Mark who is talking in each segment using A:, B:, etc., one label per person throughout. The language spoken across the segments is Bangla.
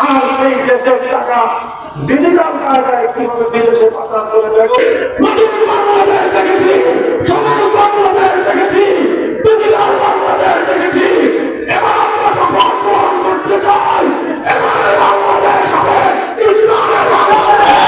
A: আর সেই দেশের টাকা ডিজিটাল কায়দায় কিভাবে বিদেশে পাচার করে দেব। নতুন বাংলাদেশ দেখেছি, সমাজ বাংলাদেশ দেখেছি, ডিজিটাল বাংলাদেশ দেখেছি। এবার আমরা শপথ গ্রহণ করতে চাই, এবার বাংলাদেশ হবে ইসলামের বাংলাদেশ।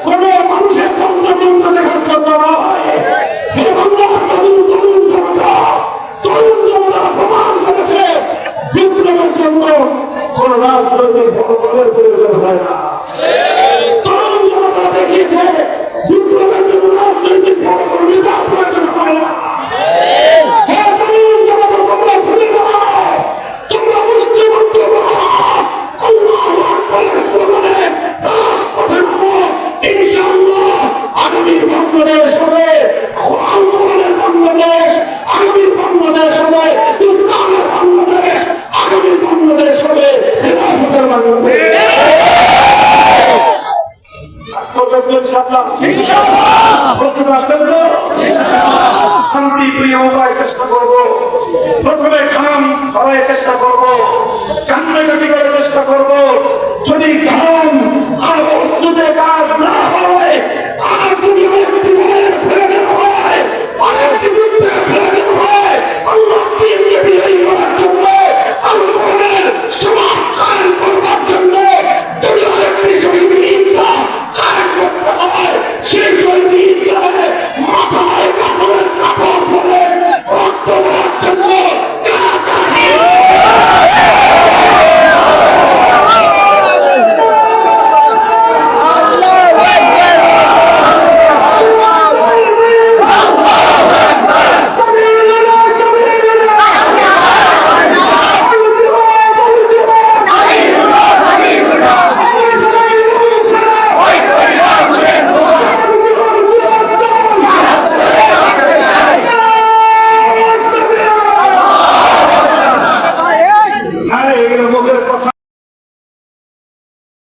A: কোন মানুষের বন্ধ দেখার জন্য নয়। তরুণ জনতা প্রমাণ করেছে বিপ্লবের জন্য কোন রাজনৈতিক দলের প্রয়োজন হয় না। তরুণ জনতা দেখিয়েছে বিপ্লবের জন্য রাজনৈতিক নেতার প্রয়োজন হয় না। আগামী বাংলাদেশ হবে আন্দোলনের বাংলাদেশ, আগামী বাংলাদেশ হবে ইসলামের বাংলাদেশ, আগামী বাংলাদেশ হবে হেফাজতের বাংলাদেশ। শান্তি প্রিয় উপায় চেষ্টা করবো, প্রথমে ঘাম ছড়াই চেষ্টা করবো, কান্নাকাটি করে চেষ্টা করবো। যদি ঘাম আর অস্ত্রতে কাজ না হয়